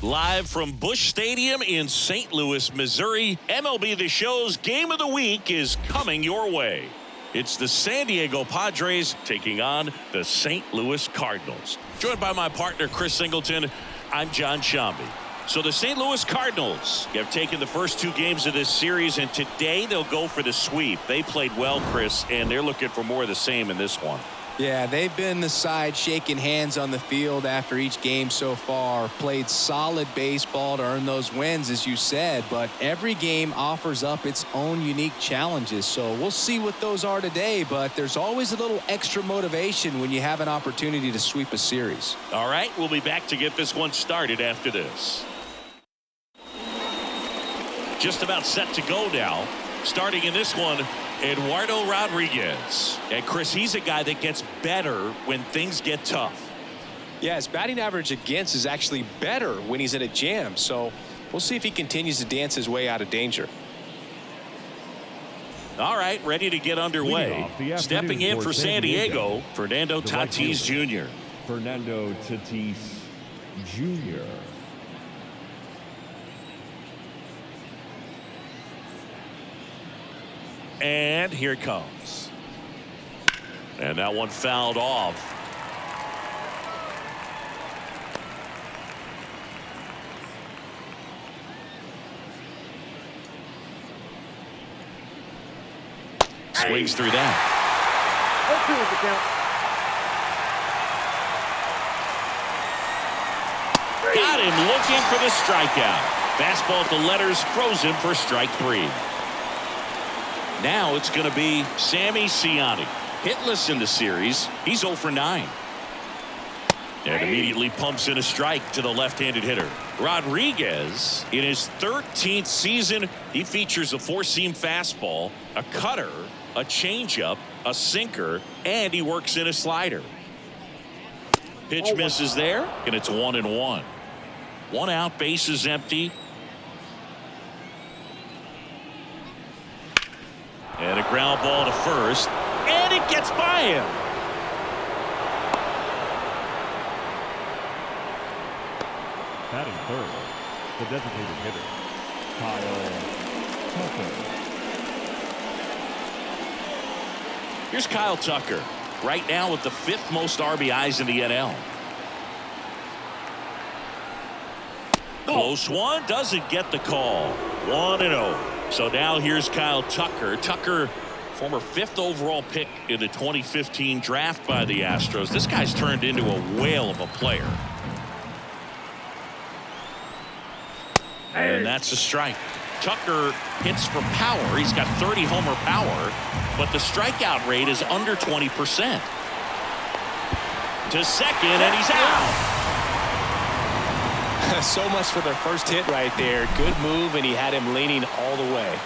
Live from Busch Stadium in St. Louis, Missouri, MLB The Show's Game of the Week is coming your way. It's the San Diego Padres taking on the St. Louis Cardinals. Joined by my partner, Chris Singleton, I'm John Shambi. So the St. Louis Cardinals have taken the first two games of this series, and today they'll go for the sweep. They played well, Chris, and they're looking for more of the same in this one. Yeah, they've been the side shaking hands on the field after each game so far. Played solid baseball to earn those wins, as you said, but every game offers up its own unique challenges. So we'll see what those are today, but there's always a little extra motivation when you have an opportunity to sweep a series. All right, we'll be back to get this one started after this. Just about set to go now. Starting in this one, Eduardo Rodriguez. And Chris, he's a guy that gets better when things get tough. Yeah, his batting average against is actually better when he's in a jam. So we'll see if he continues to dance his way out of danger. All right, ready to get underway. Stepping in for San Diego, Fernando Tatis Jr. Fernando Tatis Jr. And here it comes. And that one fouled off. Swings through that. Got him looking for the strikeout. Fastball at the letters, throws him for strike three. Now it's going to be Sammy Ciani. Hitless in the series. He's 0 for 9. And immediately pumps in a strike to the left-handed hitter. Rodriguez, in his 13th season, he features a four-seam fastball, a cutter, a changeup, a sinker, and he works in a slider. Pitch misses there, and it's 1-1. One out, bases empty. And a ground ball to first, and it gets by him. Batting third, the designated hitter, Kyle Tucker. Here's Kyle Tucker, right now with the 5th most RBIs in the NL. Close one, doesn't get the call. 1-0. So now here's Kyle Tucker. Tucker, former 5th overall pick in the 2015 draft by the Astros. This guy's turned into a whale of a player. And that's a strike. Tucker hits for power. He's got 30 homer power, but the strikeout rate is under 20%. To second, and he's out. So much for their first hit right there. Good move, and he had him leaning all the way.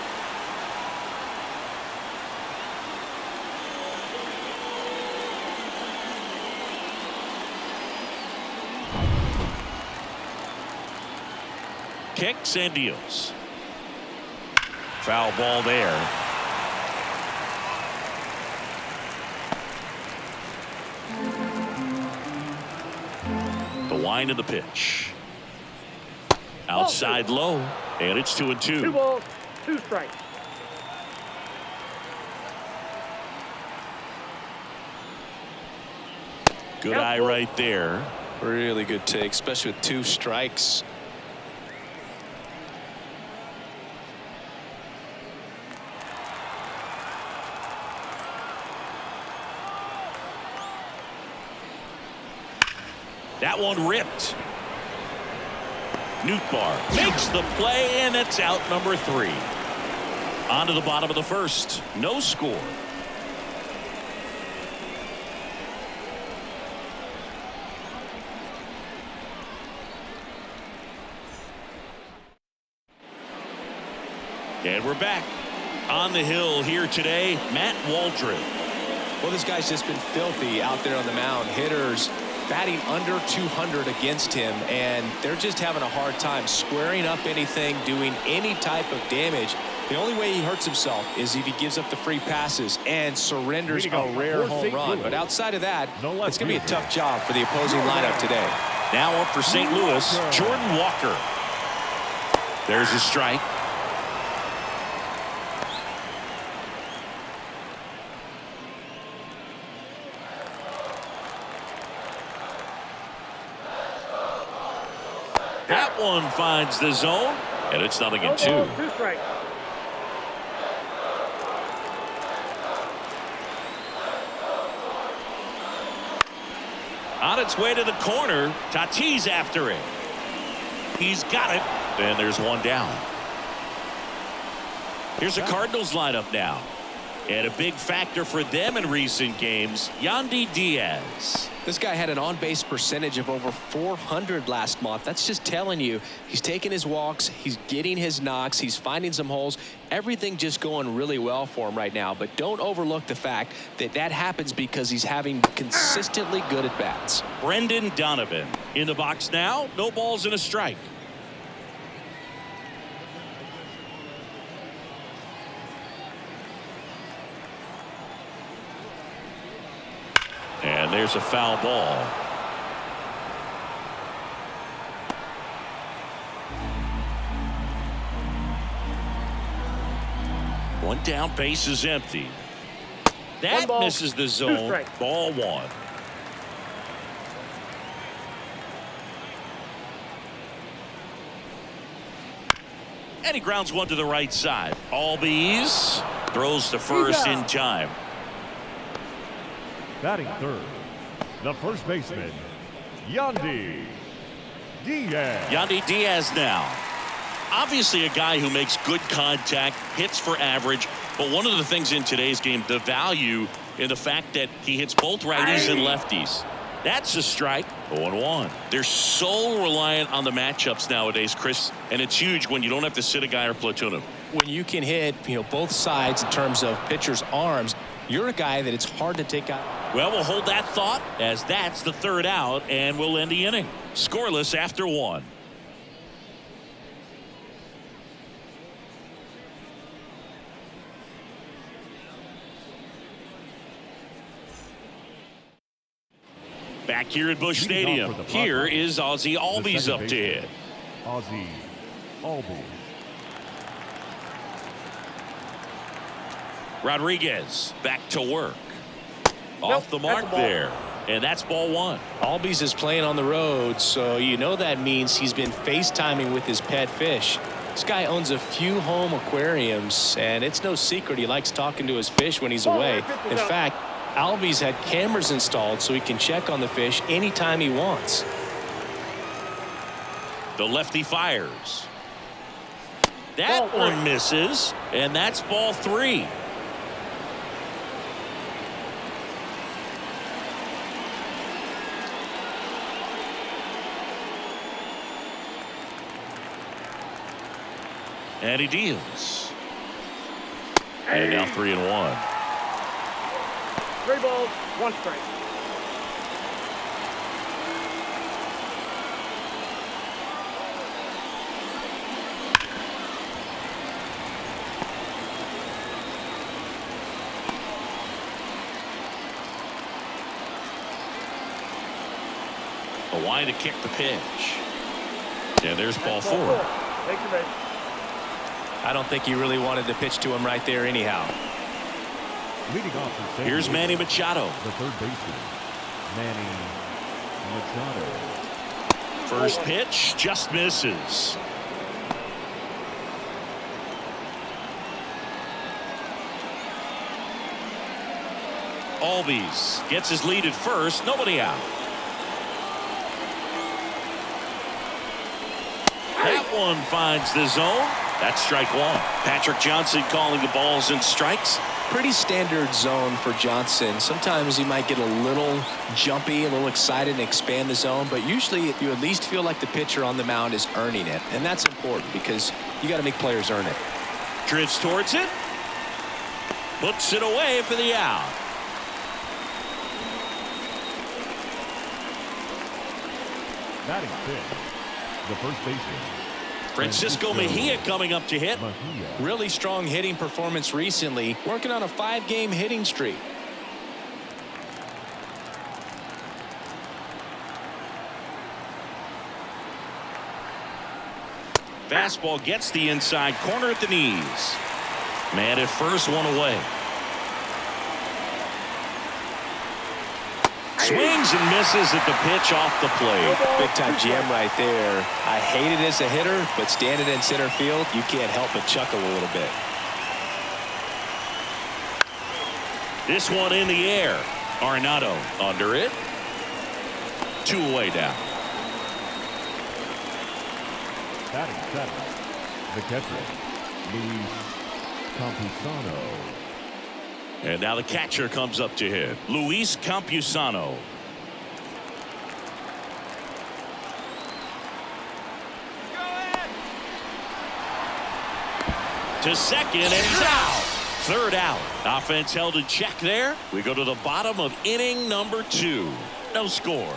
Kicks and deals. Foul ball there. The wind of the pitch. Outside low, and it's 2-2. 2 balls, 2 strikes. Good eye right there. Really good take, especially with 2 strikes. That one ripped. Nootbaar makes the play, and it's out number 3. On to the bottom of the first. No score. And we're back. On the hill here today, Matt Waldron. Well, this guy's just been filthy out there on the mound. Hitters batting under 200 against him, and they're just having a hard time squaring up anything, doing any type of damage. The only way he hurts himself is if he gives up the free passes and surrenders a rare home run. But outside of that, it's going to be a tough job for the opposing lineup today. Now up for St. Louis, Jordan Walker. There's a strike. That one finds the zone, and it's 0-2. 2 strikes. On its way to the corner, Tatis after it. He's got it, and there's one down. Here's the Cardinals lineup now. And a big factor for them in recent games, Yandy Diaz. This guy had an on-base percentage of over 400 last month. That's just telling you he's taking his walks, he's getting his knocks, he's finding some holes. Everything just going really well for him right now. But don't overlook the fact that that happens because he's having consistently good at-bats. Brendan Donovan in the box now. No balls and a strike. And there's a foul ball. One down, base is empty. That ball, misses the 2 zone. strikes. Ball 1. And he grounds one to the right side. Albies throws to first in time. Batting third, the first baseman, Yandy Diaz. Yandy Diaz now. Obviously a guy who makes good contact, hits for average, but one of the things in today's game, the value in the fact that he hits both righties and lefties. That's a strike. 0-1. They're so reliant on the matchups nowadays, Chris, and it's huge when you don't have to sit a guy or platoon him. When you can hit, both sides in terms of pitchers' arms, you're a guy that it's hard to take out. Well, we'll hold that thought as that's the third out, and we'll end the inning. Scoreless after 1. Back here at Busch Stadium, here is Ozzie Albies up to hit. Ozzie Albies. Rodriguez back to work. Off the mark there. And that's ball 1. Albies is playing on the road, so that means he's been FaceTiming with his pet fish. This guy owns a few home aquariums, and it's no secret he likes talking to his fish when he's away. In fact, Albies had cameras installed so he can check on the fish anytime he wants. The lefty fires. That one misses, and that's ball 3. And he deals. And now 3-1. 3 balls, 1 strike. A line to kick the pitch. And there's ball 4. Take the base. I don't think he really wanted to pitch to him right there anyhow. Leading off for St. Here's Louis, Manny Machado. the third baseman, Manny Machado. First pitch just misses. Albies gets his lead at first. Nobody out. That one finds the zone. That's strike 1. Patrick Johnson calling the balls and strikes. Pretty standard zone for Johnson. Sometimes he might get a little jumpy, a little excited and expand the zone, but usually you at least feel like the pitcher on the mound is earning it, and that's important because you got to make players earn it. Drifts towards it. Puts it away for the out. Batting fifth, the first baseman, Francisco Mejia coming up to hit. Mejia. Really strong hitting performance recently, working on a 5-game hitting streak. Fastball gets the inside corner at the knees. Man at first, one away. Swings and misses at the pitch off the plate. Big time GM right there. I hate it as a hitter, but standing in center field, you can't help but chuckle a little bit. This one in the air. Fernando under it. 2 away now. Batting seventh, the catcher, Luis Campusano. And now the catcher comes up to hit. Luis Campusano. To second, and he's out. Third out. Offense held in check there. We go to the bottom of inning number 2. No score.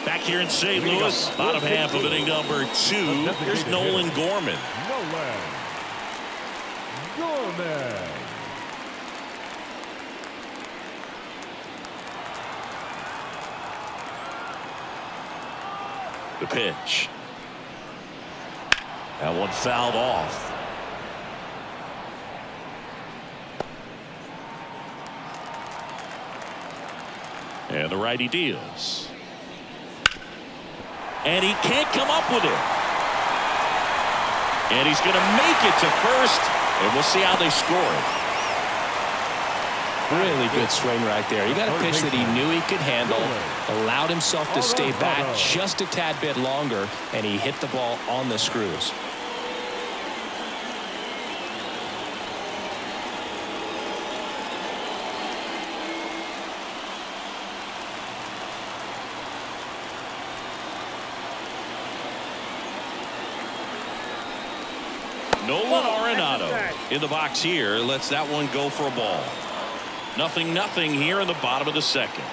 Back here in St. Louis, bottom half of inning number 2. Here's Nolan Gorman. Gorman. The pitch. That one fouled off. And the righty deals. And he can't come up with it. And he's going to make it to first. And we'll see how they score it. Really good swing right there. He got a pitch that he knew he could handle, allowed himself to stay back just a tad bit longer, and he hit the ball on the screws. Nolan Arenado in the box here lets that one go for a ball. 0-0 here in the bottom of the second.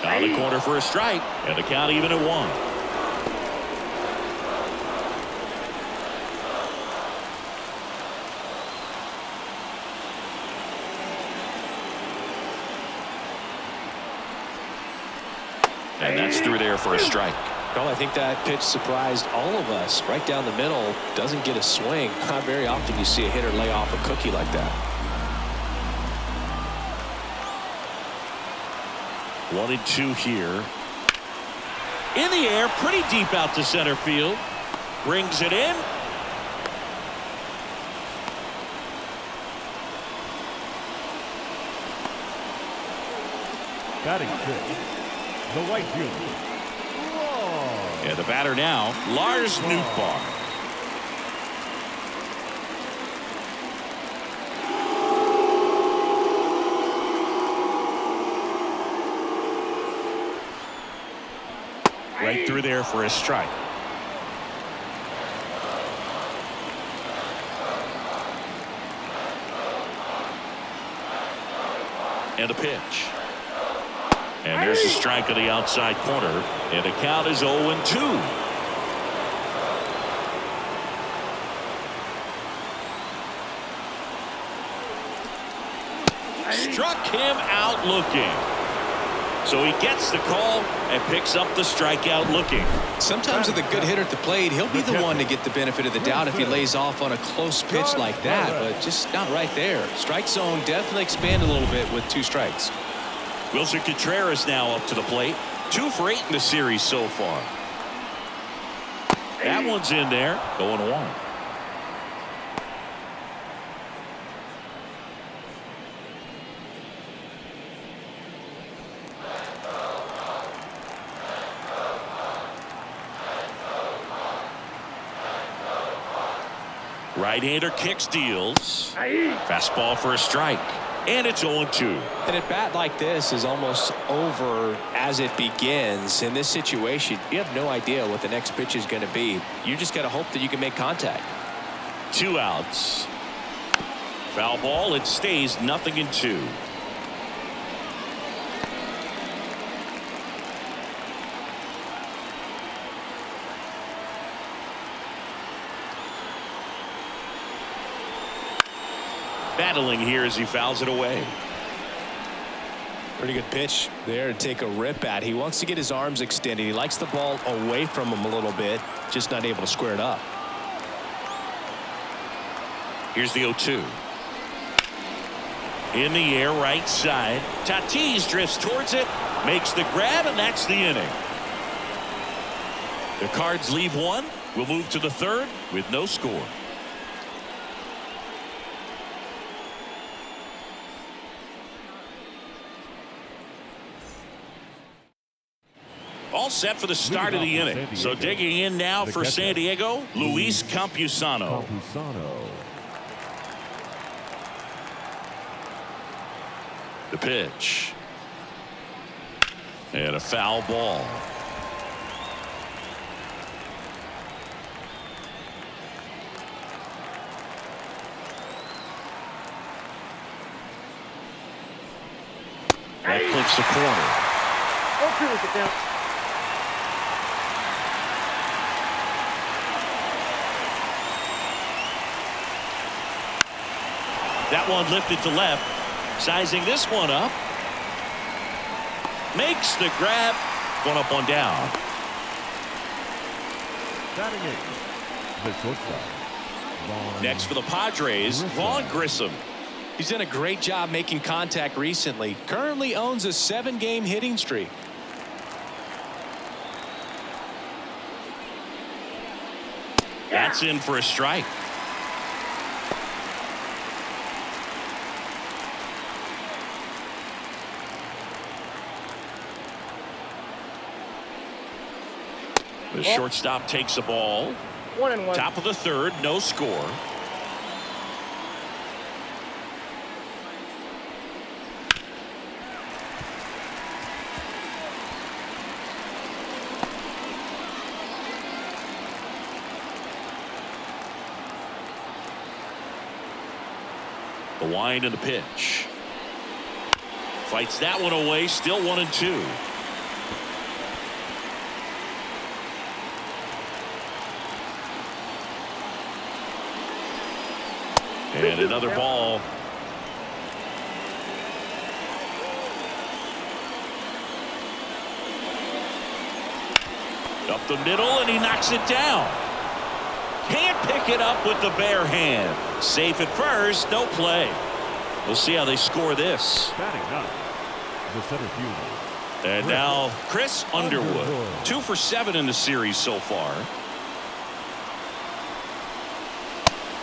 Down the corner for a strike, and the count even at 1. And that's through there for a strike. Well, I think that pitch surprised all of us. Right down the middle, doesn't get a swing. Not very often you see a hitter lay off a cookie like that. 1-2 here. In the air, pretty deep out to center field. Brings it in. Batting fifth, the right fielder. And the batter now, Lars Nootbaar. Right through there for a strike. And a pitch. And there's a strike on the outside corner. And the count is 0-2. Struck him out looking. So he gets the call and picks up the strikeout looking. Sometimes with a good hitter at the plate, he'll be the one to get the benefit of the doubt if he lays off on a close pitch like that, but just not right there. Strike zone definitely expanded a little bit with 2 strikes. Wilson Contreras now up to the plate. 2 for 8 in the series so far. That one's in there. 0-1. Right-hander kicks, deals. Fastball for a strike. And it's 0-2. An at bat like this is almost over as it begins. In this situation, you have no idea what the next pitch is going to be. You just got to hope that you can make contact. 2 outs. Foul ball. It stays 0-2. Battling here as he fouls it away. Pretty good pitch there to take a rip at. He wants to get his arms extended. He likes the ball away from him a little bit, just not able to square it up. Here's the 0-2. In the air, right side. Tatis drifts towards it, makes the grab, and that's the inning. The Cards leave one. We'll move to the third with no score. All set for the start of the inning. So digging in now for San Diego, Luis Campusano. The pitch. And a foul ball. That clips the corner. 0-2 is the count. That one lifted to left. Sizing this one up. Makes the grab. One up, one down. Batting eighth, the shortstop. Next for the Padres, Vaughn Grissom. He's done a great job making contact recently. Currently owns a 7-game hitting streak. That's in for a strike. The shortstop takes the ball. 1-1. Top of the third, no score. The wind and the pitch. Fights that one away, still 1-2. And another ball. Up the middle, and he knocks it down. Can't pick it up with the bare hand. Safe at first, no play. We'll see how they score this. Batting ninth, the center fielder. And now Chris Underwood. 2 for 7 in the series so far.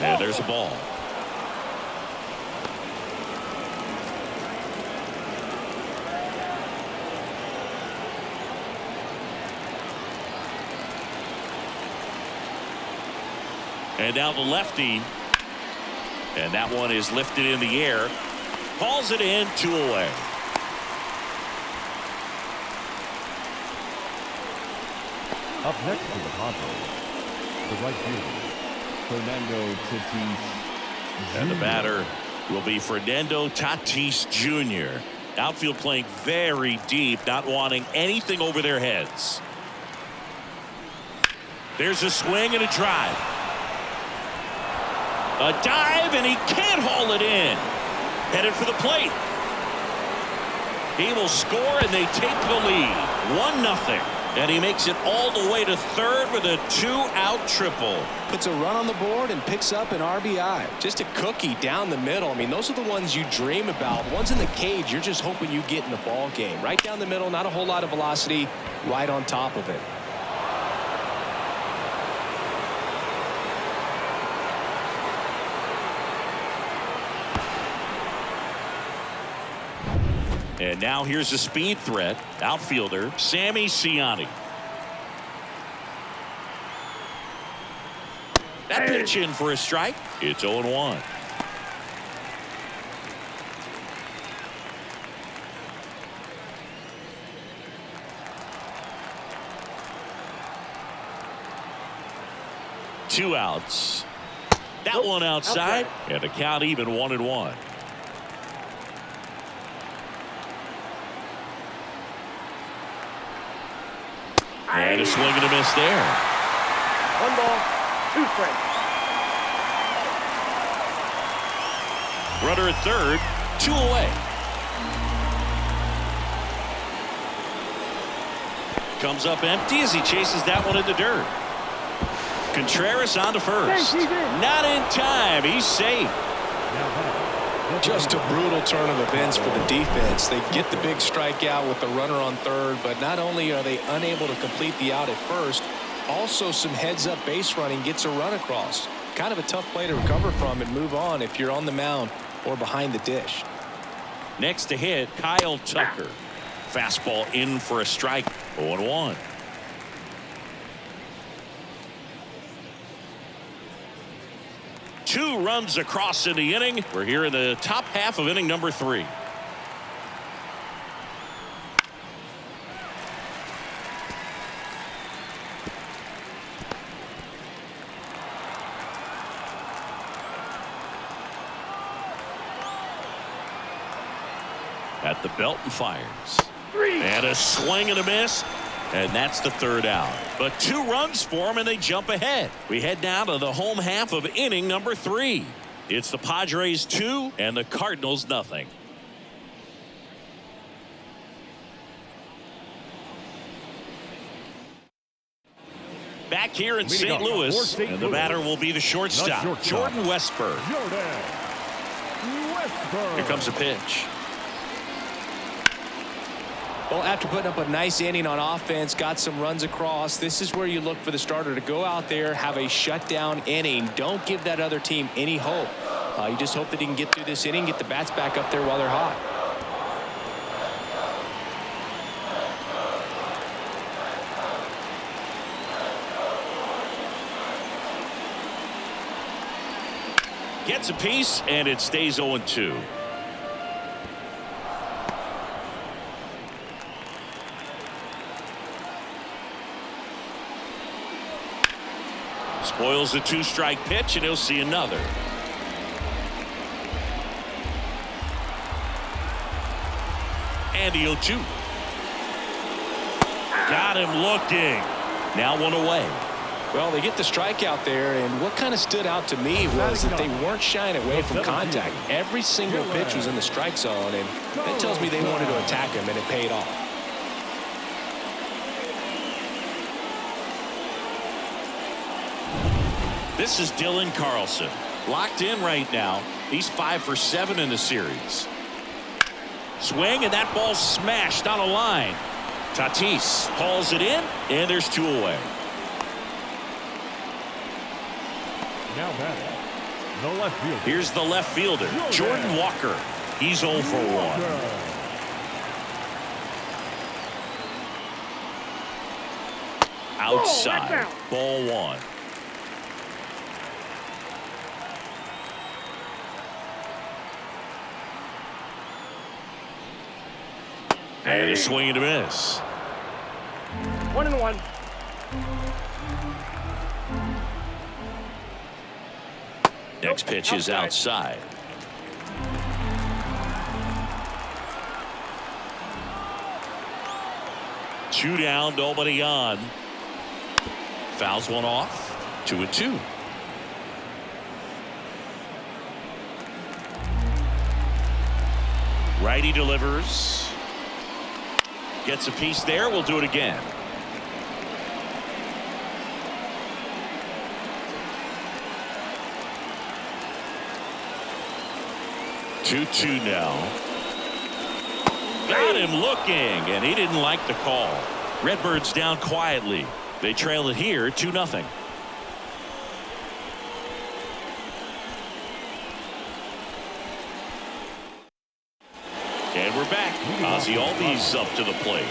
And there's a ball. And now the lefty. And that one is lifted in the air. Calls it in, 2 away. Up next to the Padres, the right fielder, Fernando Tatis. And the batter will be Fernando Tatis Jr. Outfield playing very deep, not wanting anything over their heads. There's a swing and a drive. A dive, and he can't haul it in. Headed for the plate. He will score, and they take the lead. 1-0. And he makes it all the way to third with a 2-out triple. Puts a run on the board and picks up an RBI. Just a cookie down the middle. I mean, those are the ones you dream about. Ones in the cage, you're just hoping you get in the ball game. Right down the middle, not a whole lot of velocity, right on top of it. And now here's a speed threat. Outfielder Sammy Ciani. That pitch in for a strike. It's 0-1. Two outs. That one outside. And the count even 1-1. And a swing and a miss there. 1 ball, 2 strikes. Runner at third, 2 away. comes up empty as he chases that one in the dirt. Contreras on to first. Not in time. He's safe. Just a brutal turn of events for the defense. They get the big strikeout with the runner on third, but not only are they unable to complete the out at first, also some heads-up base running gets a run across. Kind of a tough play to recover from and move on if you're on the mound or behind the dish. Next to hit, Kyle Tucker. Fastball in for a strike. 0-1. Two runs across in the inning. We're here in the top half of inning number 3. At the belt and fires. And a swing and a miss. And that's the third out. But 2 runs for them and they jump ahead. We head down to the home half of inning number 3. It's the Padres 2 and the Cardinals nothing. Back here in St. Louis, and the batter will be the shortstop, Jordan Westburg. Here comes a pitch. Well, after putting up a nice inning on offense, got some runs across, this is where you look for the starter to go out there, have a shutdown inning. Don't give that other team any hope. You just hope that he can get through this inning, get the bats back up there while they're hot. Gets a piece, and it stays 0-2. Spoils the 2-strike pitch, and he'll see another. And the 0-2. Got him looking. Now 1 away. Well, they get the strikeout there, and what kind of stood out to me was that they weren't shying away from contact. Every single pitch was in the strike zone, and that tells me they wanted to attack him, and it paid off. This is Dylan Carlson. Locked in right now. He's 5 for 7 in the series. Swing, and that ball smashed on a line. Tatis hauls it in, and there's 2 away. Now batting, the left fielder. Here's the left fielder, Jordan Walker. He's 0 for 1. Outside, ball 1. And a swing and a miss. 1-1. Next pitch is outside. Two down, nobody on. Fouls one off. 2-2. Righty delivers. Gets a piece there. We'll do it again. Two now. Got him looking, and he didn't like the call. Redbirds down quietly. They trail it here 2-0. And we're back. Ozzie Albies up to the plate.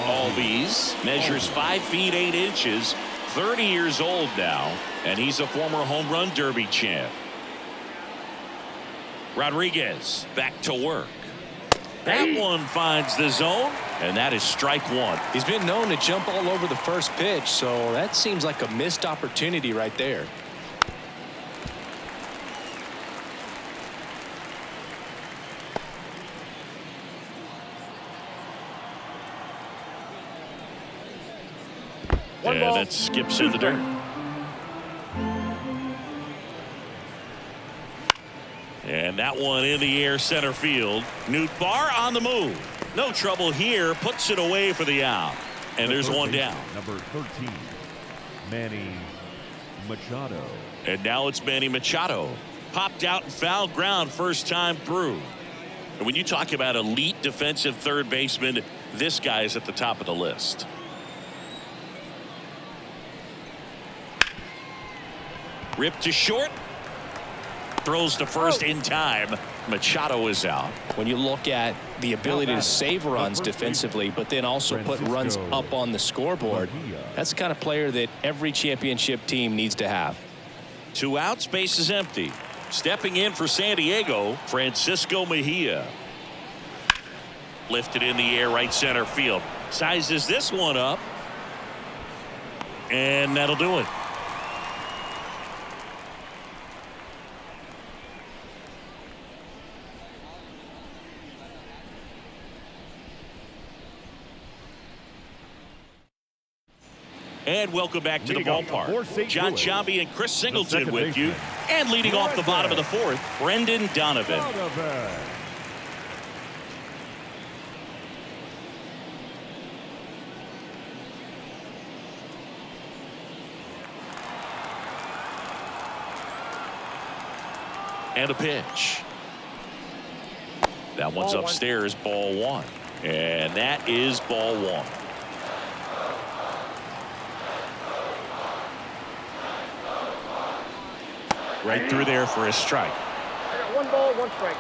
Albies measures 5 feet 8 inches, 30 years old now, and he's a former home run derby champ. Rodriguez back to work. That one finds the zone, and that is strike 1. He's been known to jump all over the first pitch, so that seems like a missed opportunity right there. And that skips in the dirt. And that one in the air center field. Newt Barr on the move. No trouble here. Puts it away for the out. And there's one down. Number 13, Manny Machado. And now it's Manny Machado. Popped out and fouled ground first time through. And when you talk about elite defensive third baseman, this guy is at the top of the list. Ripped to short. Throws to first in time. Machado is out. When you look at the ability to save runs defensively, but then also put runs up on the scoreboard, that's the kind of player that every championship team needs to have. 2 outs, base is empty. Stepping in for San Diego, Francisco Mejia. Lifted in the air, right center field. Sizes this one up. And that'll do it. And welcome back to the ballpark. John Sciambi and Chris Singleton with you. And leading off the bottom of the fourth, Brendan Donovan. And a pitch. That one's upstairs, ball one. And that is ball one. Right through there for a strike. I got 1 ball, 1 strike.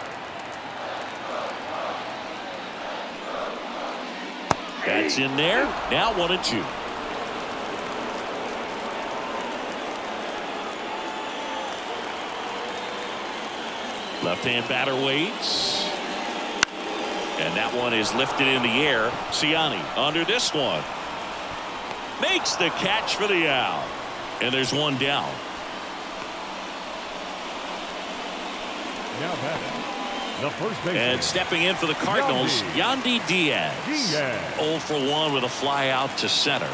That's in there. Now 1-2. Left-hand batter waits. And that one is lifted in the air. Ciani under this one. Makes the catch for the out. And there's one down. Now batting, the first baseman. And stepping in for the Cardinals, Yandy Diaz. 0 for 1 with a fly out to center.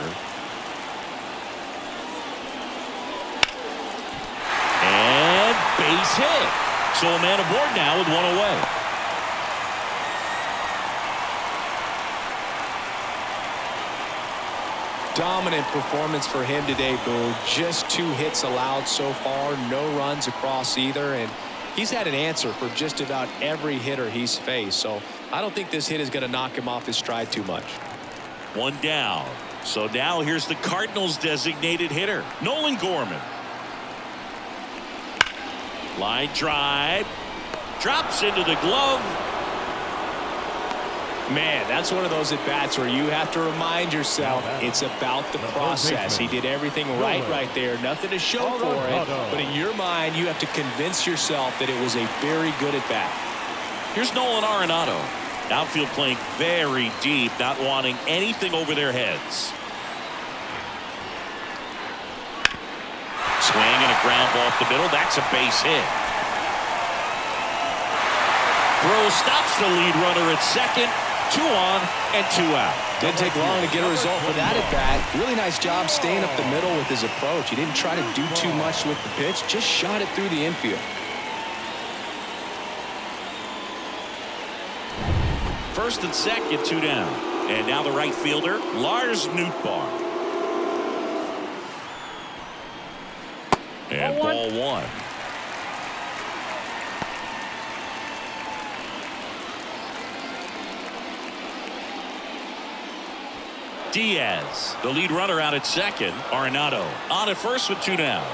And base hit. So a man aboard now with 1 away. Dominant performance for him today, Boo. Just 2 hits allowed so far, no runs across either, and he's had an answer for just about every hitter he's faced. So I don't think this hit is going to knock him off his stride too much. 1 down. So now here's the Cardinals designated hitter, Nolan Gorman. Line drive. Drops into the glove. Man, that's one of those at-bats where you have to remind yourself it's about the process. He did everything right there. Nothing to show for it. But in your mind, you have to convince yourself that it was a very good at-bat. Here's Nolan Arenado. Outfield playing very deep, not wanting anything over their heads. Swing and a ground ball up the middle. That's a base hit. Throw stops the lead runner at second. 2 on and 2 out. Didn't take long to get a result for that at bat. Really nice job staying up the middle with his approach. He didn't try to do too much with the pitch, just shot it through the infield. First and second, 2 down. And now the right fielder, Lars Nootbaar. And ball 1. Diaz, the lead runner out at second. Arenado on at first with 2 down.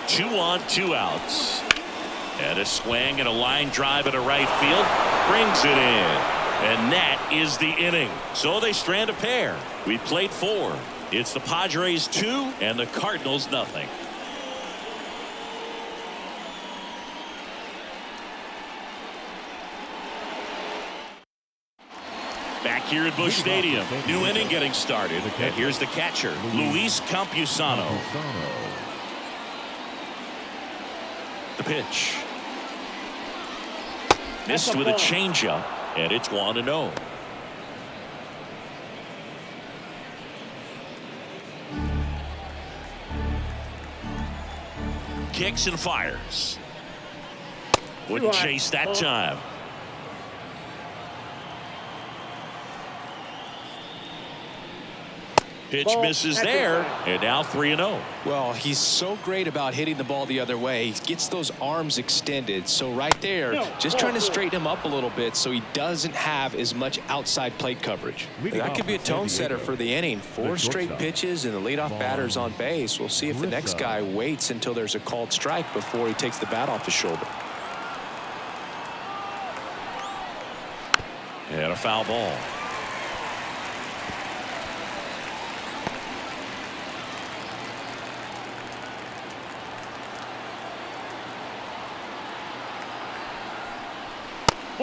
Two on, 2 outs. And a swing and a line drive at a right field. Brings it in. And that is the inning. So they strand a pair. We played 4. It's the Padres 2 and the Cardinals nothing. Back here at Busch Stadium. New inning getting started. And here's the catcher, Luis Campusano. The pitch. Missed with a changeup, and it's 1-0. Kicks and fires. Wouldn't chase that time. Pitch misses there, and now 3-0. Well, he's so great about hitting the ball the other way. He gets those arms extended. So right there, just trying to straighten him up a little bit so he doesn't have as much outside plate coverage. That could be a tone setter for the inning. 4 straight pitches and the leadoff batter's on base. We'll see if the next guy waits until there's a called strike before he takes the bat off his shoulder. And a foul ball.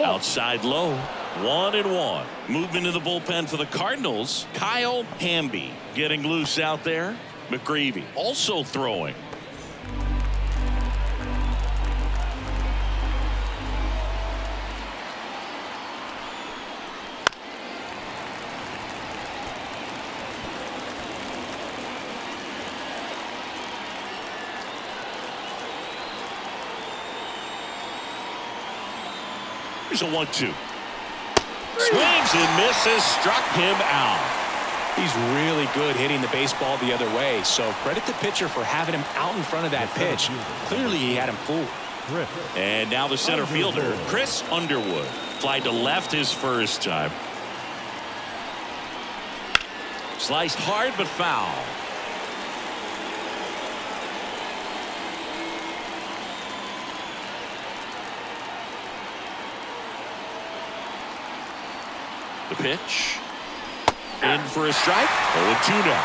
Outside low. 1-1. Movement in the bullpen for the Cardinals. Kyle Hamby getting loose out there. McGreevy also throwing. Here's a 1-2. Swings and misses. Struck him out. He's really good hitting the baseball the other way. So credit the pitcher for having him out in front of that pitch. Clearly he had him fooled. And now the center fielder, Chris Underwood. Flied to left his first time. Sliced hard but foul. The pitch. In for a strike. 0-2 now.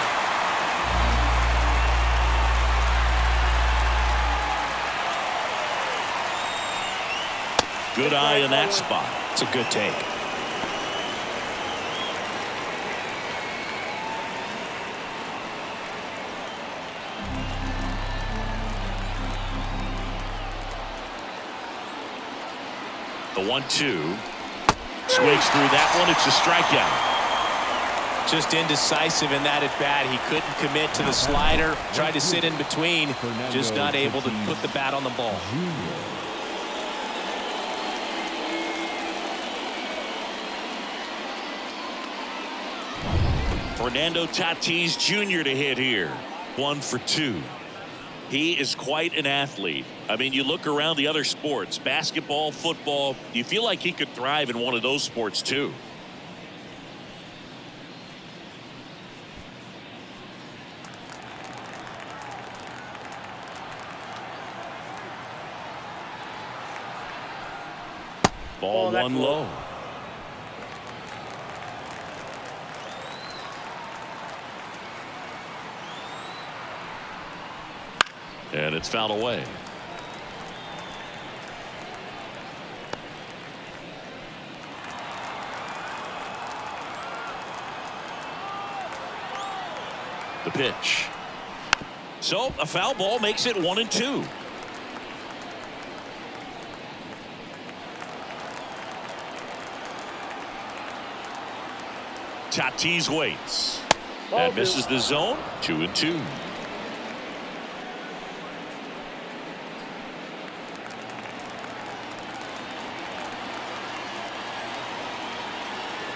Good eye in that spot. It's a good take. The 1-2. Swings through that one. It's a strikeout. Just indecisive in that at bat. He couldn't commit to the slider. Tried to sit in between. Just not able to put the bat on the ball. Fernando Tatis Jr. to hit here. 1 for 2. He is quite an athlete. I mean, you look around the other sports, basketball, football, you feel like he could thrive in one of those sports too. Ball 1 low. And it's fouled away. The pitch. So a foul ball makes it 1-2. Tatis waits. That misses the zone. 2-2.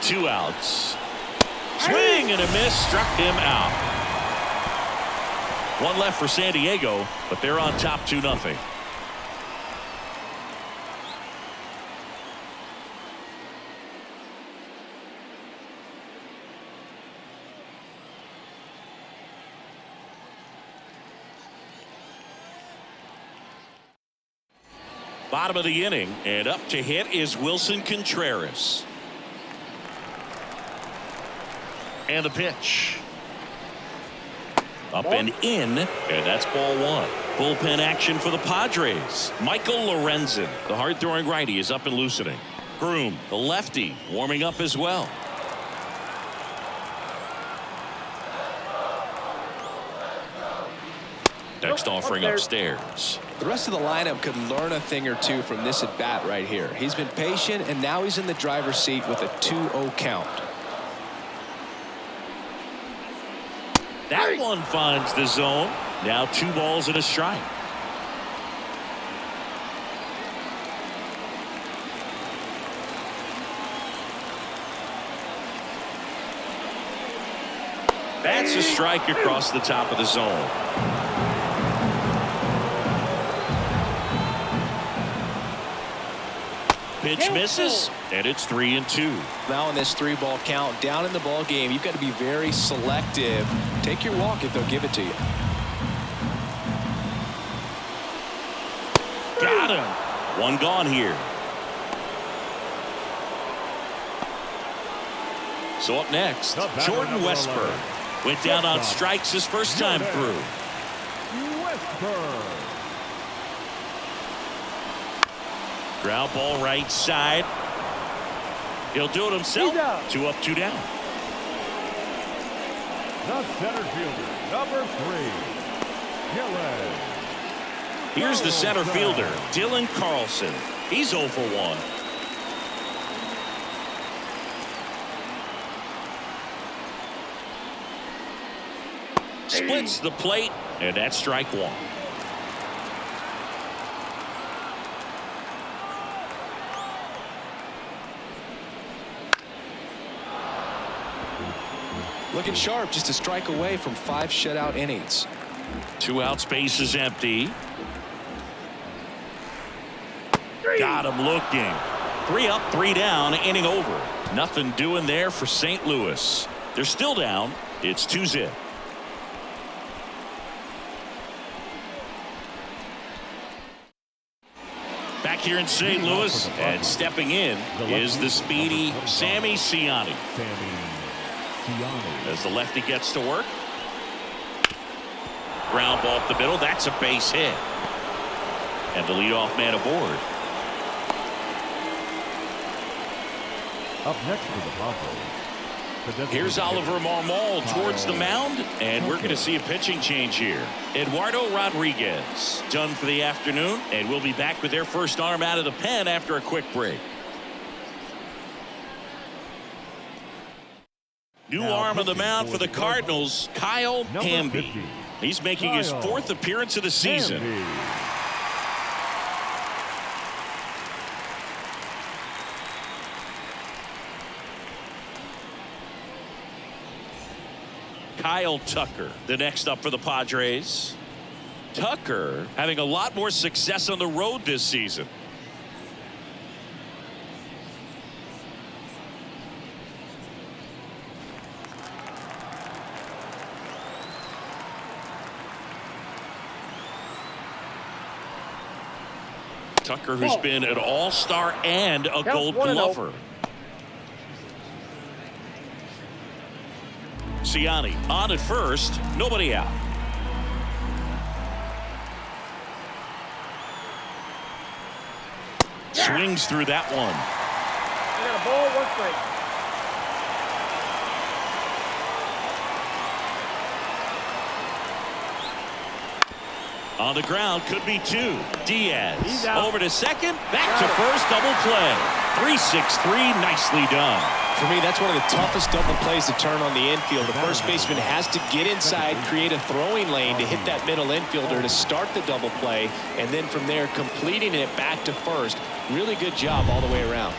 Two outs. Swing and a miss. Struck him out. One left for San Diego, but they're on top 2-0. Bottom of the inning, and up to hit is Wilson Contreras. And the pitch. Up and in, and that's ball 1. Bullpen action for the Padres. Michael Lorenzen, the hard-throwing righty, is up and loosening. Groom, the lefty, warming up as well. Next offering upstairs. The rest of the lineup could learn a thing or two from this at bat right here. He's been patient, and now he's in the driver's seat with a 2-0 count. That one finds the zone. Now 2 balls and a strike. That's a strike across the top of the zone. Pitch misses, and it's 3-2. Now in this 3-ball count, down in the ball game, you've got to be very selective. Take your walk if they'll give it to you. Got him. 1 gone here. So up next, Jordan Westburg went down on strikes his first time through. Westburg. Ground ball right side. He'll do it himself. 2 up, 2 down. The center fielder, number 3, Gillen. Here's the center fielder, Dylan Carlson. He's 0 for 1. Splits the plate, and that's strike 1. Looking sharp, just a strike away from 5 shutout innings. 2 out, space is empty. Got him looking. 3 up, 3 down, inning over. Nothing doing there for St. Louis. They're still down. It's 2-0. Back here in St. Louis, and stepping in is the speedy Sammy Siani. As the lefty gets to work. Ground ball up the middle. That's a base hit. And the leadoff man aboard. Up next for the Broncos. Here's Oliver Marmol towards the mound, and we're going to see a pitching change here. Eduardo Rodriguez done for the afternoon, and we'll be back with their first arm out of the pen after a quick break. New arm on the mound for the Cardinals, Kyle Hamby. He's making his 4th appearance of the season. Kyle Tucker, the next up for the Padres. Tucker having a lot more success on the road this season. Tucker, who's been an all-star and a Gold Glover. Siani on at first, nobody out. Swings through that one. I got a ball, 1 strike. On the ground, could be 2. Diaz over to second, back to first, double play. 3-6-3, nicely done. For me, that's one of the toughest double plays to turn on the infield. The first baseman has to get inside, create a throwing lane to hit that middle infielder to start the double play, and then from there completing it back to first. Really good job all the way around.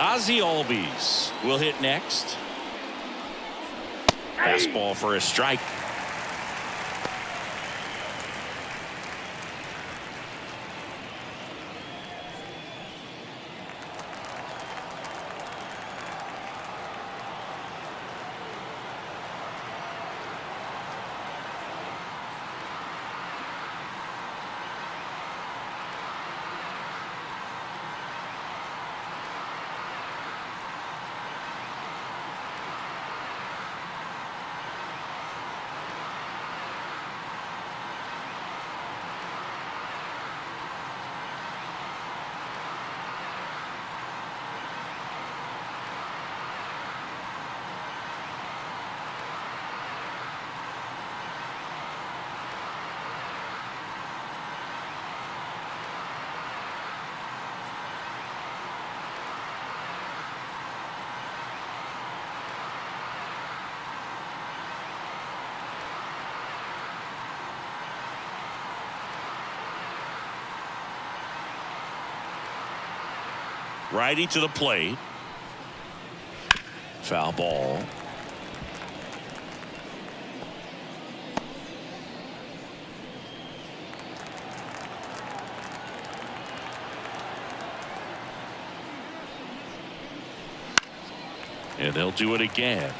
Ozzie Albies will hit next. Fastball for a strike. Righty to the plate. Foul ball. And they'll do it again.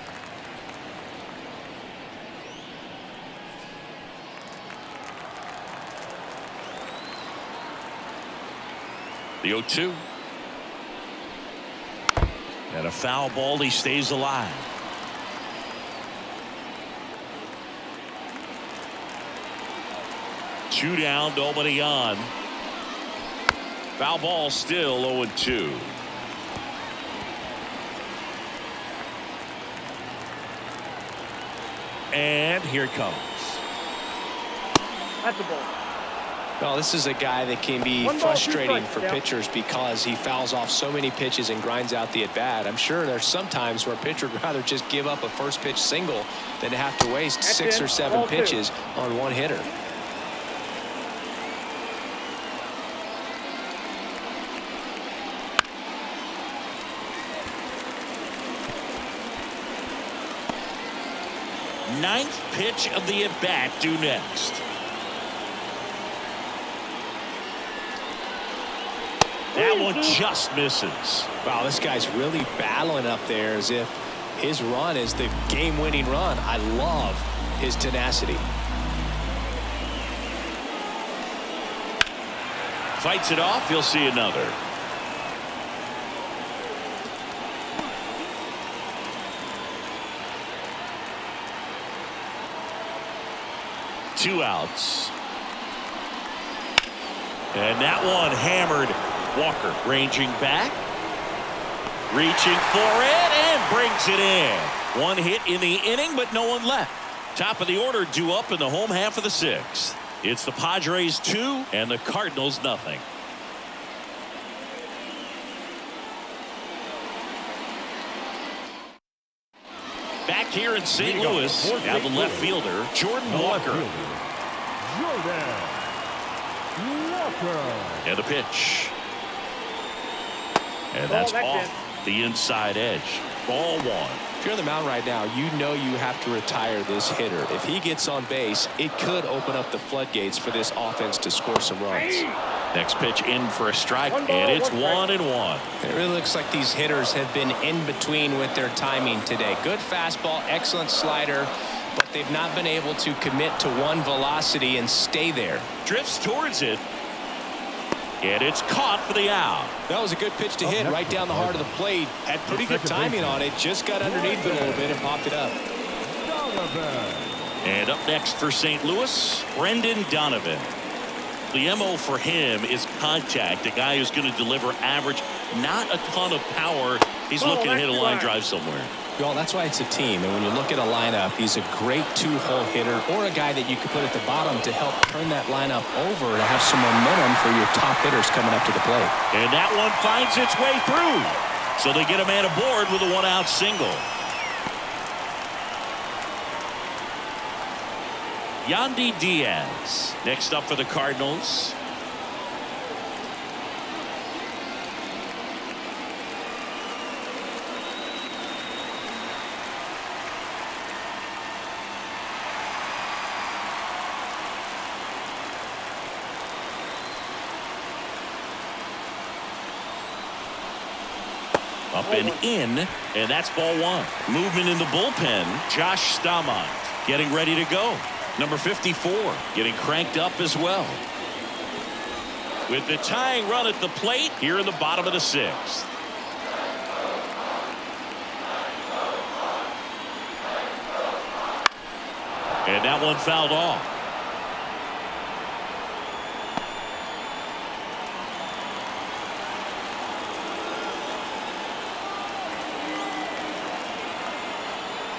The 0-2. And a foul ball. He stays alive. Two down, nobody on. Foul ball, still 0-2. And here it comes. That's a ball. Well, this is a guy that can be frustrating for pitchers because he fouls off so many pitches and grinds out the at-bat. I'm sure there's some times where a pitcher would rather just give up a first pitch single than to have to waste 6 or 7 pitches on one hitter. Ninth pitch of the at-bat due next. That one just misses. Wow, this guy's really battling up there as if his run is the game-winning run. I love his tenacity. Fights it off. He'll see another. Two outs. And that one hammered. Walker ranging back. Reaching for it and brings it in. One hit in the inning, but no one left. Top of the order due up in the home half of the 6th. It's the Padres 2 and the Cardinals nothing. Back here in St. Louis, now the left fielder, Jordan Walker. And the pitch. And that's off the inside edge. Ball 1. If you're on the mound right now, you know you have to retire this hitter. If he gets on base, it could open up the floodgates for this offense to score some runs. Next pitch in for a strike, and it's 1-1. It really looks like these hitters have been in between with their timing today. Good fastball, excellent slider, but they've not been able to commit to one velocity and stay there. Drifts towards it. And it's caught for the out. That was a good pitch to hit right down the heart of the plate. Had pretty good timing on it. Just got underneath it a little bit and popped it up. And up next for St. Louis, Brendan Donovan. The MO for him is contact. A guy who's going to deliver average, not a ton of power. He's looking to hit a line drive somewhere. Well, that's why it's a team. And when you look at a lineup, he's a great two-hole hitter or a guy that you could put at the bottom to help turn that lineup over to have some momentum for your top hitters coming up to the plate. And that one finds its way through. So they get a man aboard with a one-out single. Yandy Diaz next up for the Cardinals. Up and in, and that's ball 1. Movement in the bullpen. Josh Staumont getting ready to go. Number 54 getting cranked up as well. With the tying run at the plate here in the bottom of the 6th. And that one fouled off.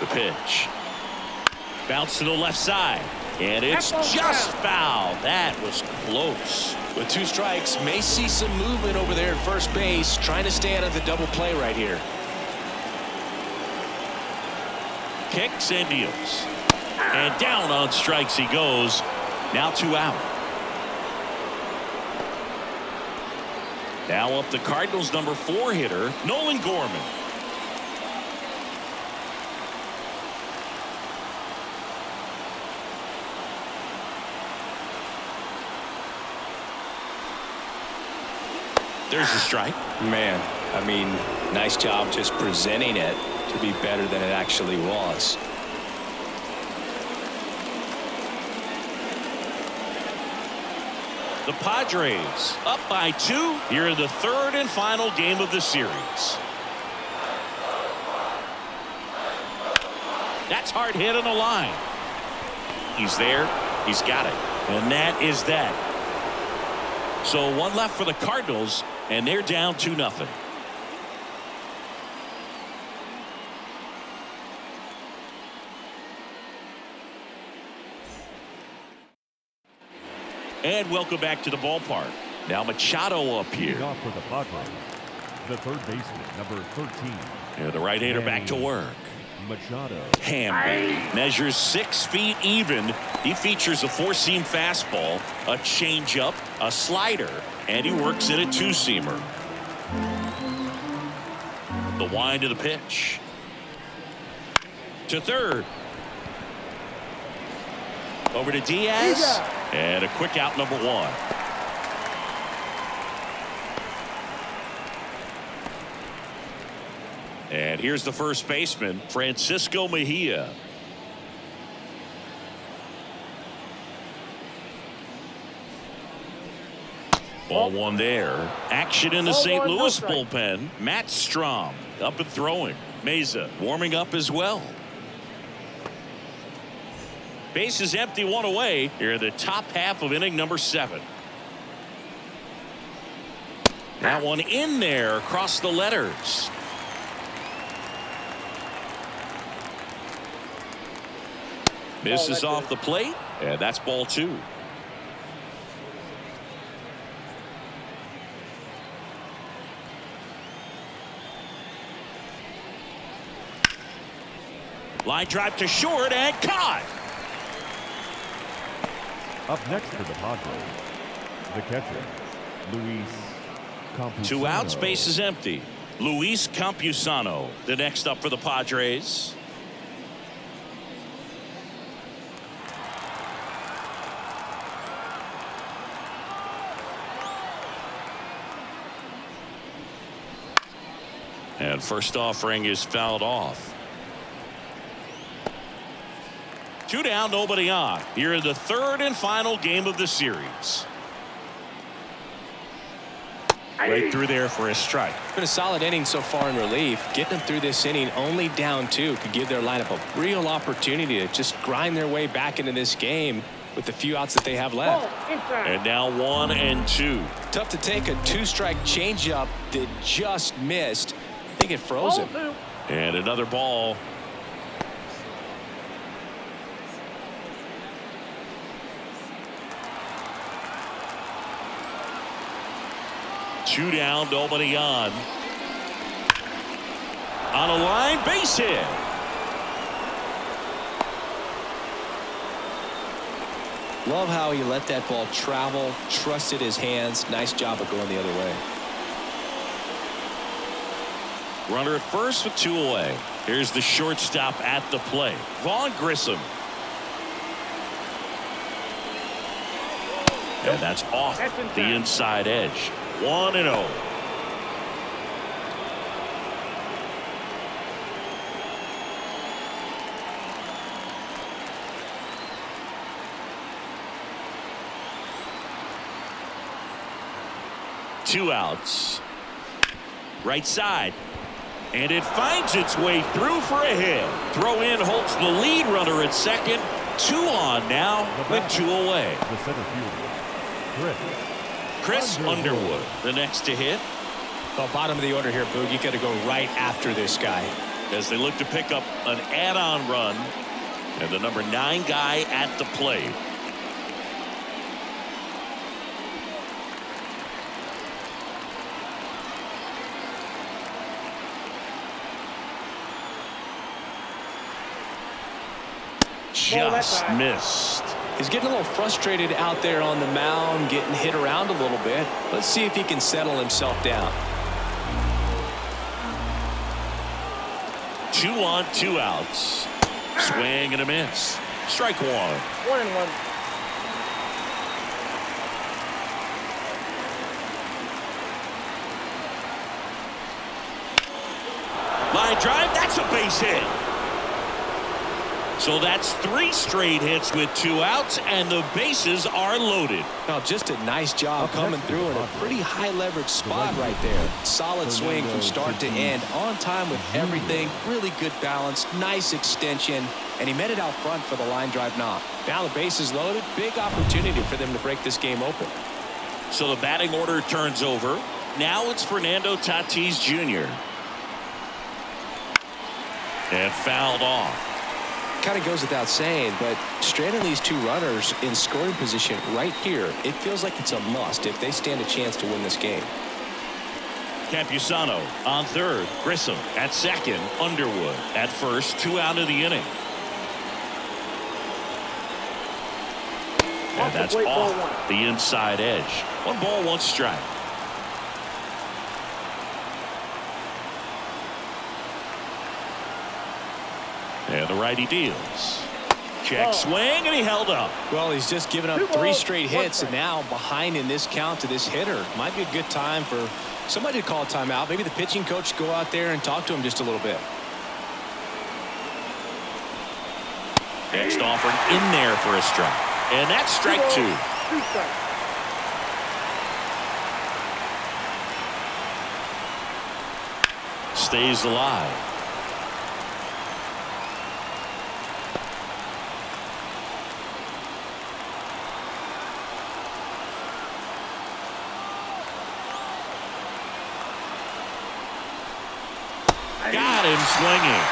The pitch. Bounce to the left side. And it's just foul. That was close. With 2 strikes, may see some movement over there at first base, trying to stay out of the double play right here. Kicks and deals. And down on strikes he goes. Now 2 out. Now up the Cardinals number 4 hitter, Nolan Gorman. There's a strike. Man, I mean, nice job just presenting it to be better than it actually was. The Padres up by 2 here in the 3rd and final game of the series. That's hard hit on the line. He's there. He's got it. And that is that. So 1 left for the Cardinals, and they're down 2-0. And welcome back to the ballpark. Now Machado up here. Off for the Padres, the third baseman, number 13. Yeah, the right-hander back to work. Machado. Hamby measures 6 feet even. He features a 4-seam fastball, a changeup, a slider, and he works in a 2-seamer. The wind of the pitch. To third. Over to Diaz. And a quick out, number 1. And here's the first baseman, Francisco Mejia. Ball 1 there. Action in the St. Louis bullpen. Matt Strom up and throwing. Meza warming up as well. Base is empty, 1 away here in the top half of inning number 7. That one in there across the letters. Misses off the plate, and that's ball 2. Line drive to short and caught. Up next for the Padres, the catcher, Luis Campusano. 2 outs, base is empty. Luis Campusano, the next up for the Padres. And first offering is fouled off. 2 down, nobody on. Here in the 3rd and final game of the series. Right through there for a strike. Been a solid inning so far in relief. Getting them through this inning only down 2 could give their lineup a real opportunity to just grind their way back into this game with the few outs that they have left. And now 1 and 2. Tough to take a 2-strike changeup that just missed. I think it froze him. And another ball. Two down, nobody on. On a line, base hit. Love how he let that ball travel, trusted his hands. Nice job of going the other way. Runner at first with 2 away. Here's the shortstop at the plate, Vaughn Grissom. And that's off the inside edge. 1-0. Two outs. Right side. And it finds its way through for a hit. Throw in halts the lead runner at second. 2 on now with 2 away. The center fielder, Chris Underwood, the next to hit. Well, bottom of the order here, Boog. You got to go right after this guy. As they look to pick up an add-on run. And the number 9 guy at the plate. just missed. He's getting a little frustrated out there on the mound, getting hit around a little bit. Let's see if he can settle himself down. 2 on, 2 outs. Swing and a miss. Strike 1. 1-1. Line drive, that's a base hit. So that's 3 straight hits with 2 outs, and the bases are loaded. Now, just a nice job coming through in a pretty high leverage spot right there. Solid swing from start to end, on time with everything. Really good balance, nice extension, and he met it out front for the line drive knock. Now the bases loaded, big opportunity for them to break this game open. So the batting order turns over. Now it's Fernando Tatis Jr. And fouled off. Kind of goes without saying, but stranding these 2 runners in scoring position right here, it feels like it's a must if they stand a chance to win this game. Campusano on third. Grissom at second. Underwood at first. 2 out of the inning. And that's off the inside edge. 1 ball, 1 strike. And the righty deals. Check swing, and he held up. Well, he's just given up 3 straight hits, and now behind in this count to this hitter. Might be a good time for somebody to call a timeout. Maybe the pitching coach go out there and talk to him just a little bit. Next offer in there for a strike. And that's strike 2. 2 strikes. Stays alive. Got him swinging.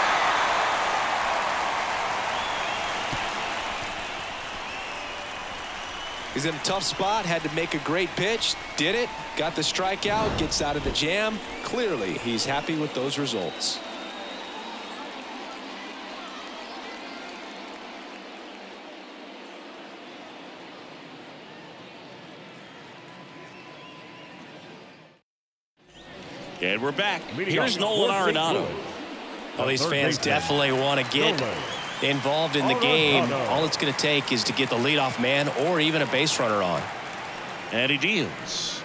He's in a tough spot, had to make a great pitch, did it, got the strikeout, gets out of the jam. Clearly, he's happy with those results. And we're back. Here's Nolan Arenado. Well, these fans definitely want to get involved in the game. All it's going to take is to get the leadoff man or even a base runner on. And he deals.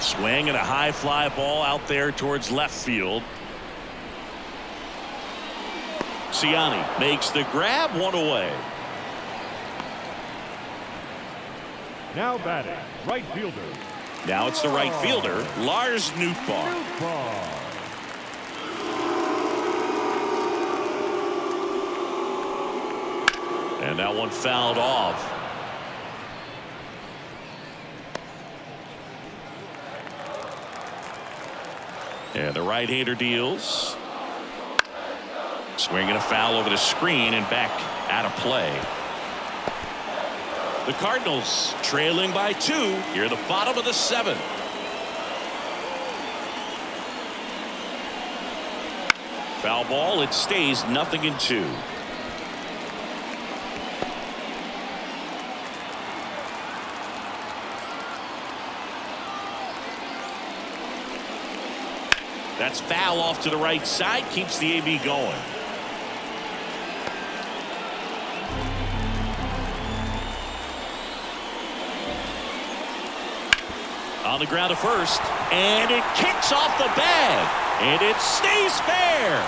Swing and a high fly ball out there towards left field. Ciani makes the grab, 1 away. Now batting, right fielder. Now it's the right fielder, Lars Nootbaar. And that one fouled off. And the right-hander deals. Swinging a foul over the screen and back out of play. The Cardinals trailing by 2 here at the bottom of the 7th. Foul ball. It stays 0-2. That's foul off to the right side. Keeps the AB going. On the ground to first, and it kicks off the bag, and it stays fair.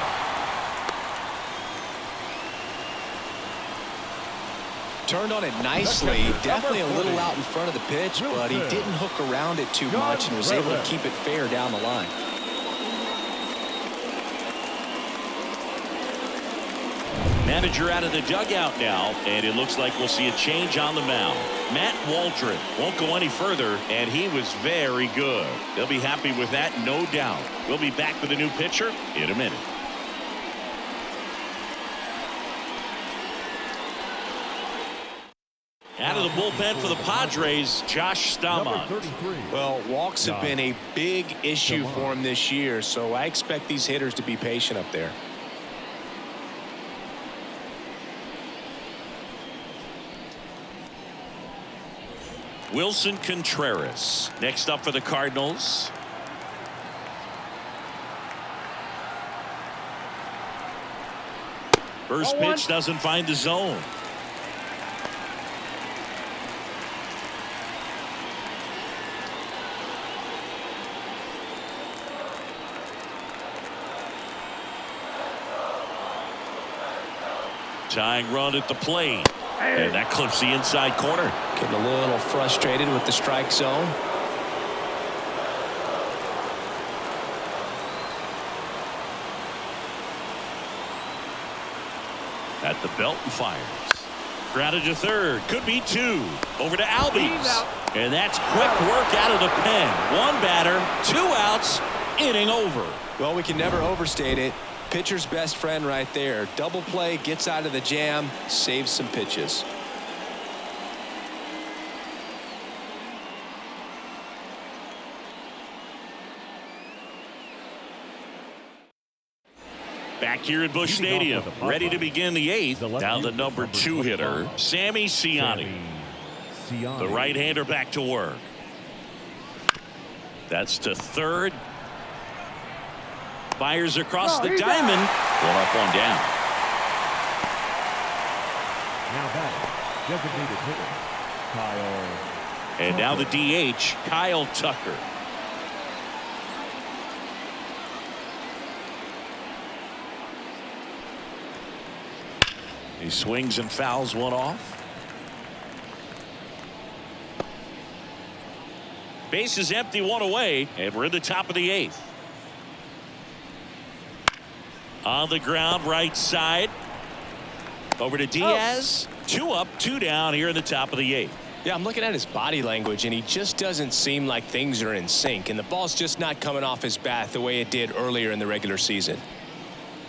Turned on it nicely, definitely a little out in front of the pitch, but he didn't hook around it too much and was able to keep it fair down the line. Manager out of the dugout now, and it looks like we'll see a change on the mound. Matt Waldron won't go any further, and he was very good. They'll be happy with that, no doubt. We'll be back with a new pitcher in a minute. Out of the bullpen for the Padres, Josh Staumont. Well, walks have been a big issue for him this year, so I expect these hitters to be patient up there. Wilson Contreras next up for the Cardinals. First pitch doesn't find the zone. Tying run at the plate. And that clips the inside corner. Getting a little frustrated with the strike zone. At the belt and fires. Grounded to third. Could be two. Over to Albies. And that's quick work out of the pen. One batter, 2 outs, inning over. Well, we can never overstate it. Pitcher's best friend right there. Double play, gets out of the jam, saves some pitches. Back here at Busch Stadium, ready to begin the 8th. Down the number 2 hitter, Sammy Ciani. The right-hander back to work. That's to third. Fires across the diamond. 1 up, 1 down. Now batting, designated hitter, Kyle. And now the DH, Kyle Tucker. He swings and fouls one off. Base is empty, 1 away, and we're in the top of the 8th. On the ground, right side. Over to Diaz. 2 up, 2 down here in the top of the 8th. Yeah, I'm looking at his body language, and he just doesn't seem like things are in sync, and the ball's just not coming off his bat the way it did earlier in the regular season.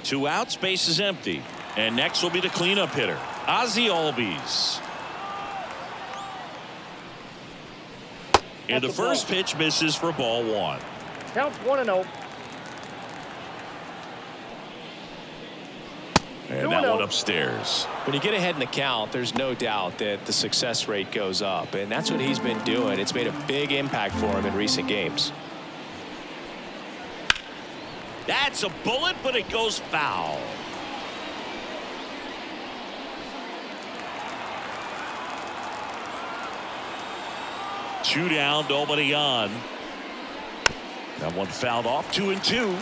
2 outs, base is empty. And next will be the cleanup hitter, Ozzie Albies. And the first pitch misses for ball 1. Counts 1-0. And that one upstairs. When you get ahead in the count, there's no doubt that the success rate goes up, and that's what he's been doing. It's made a big impact for him in recent games. That's a bullet, but it goes foul. Two down, nobody on. That one fouled off. 2-2.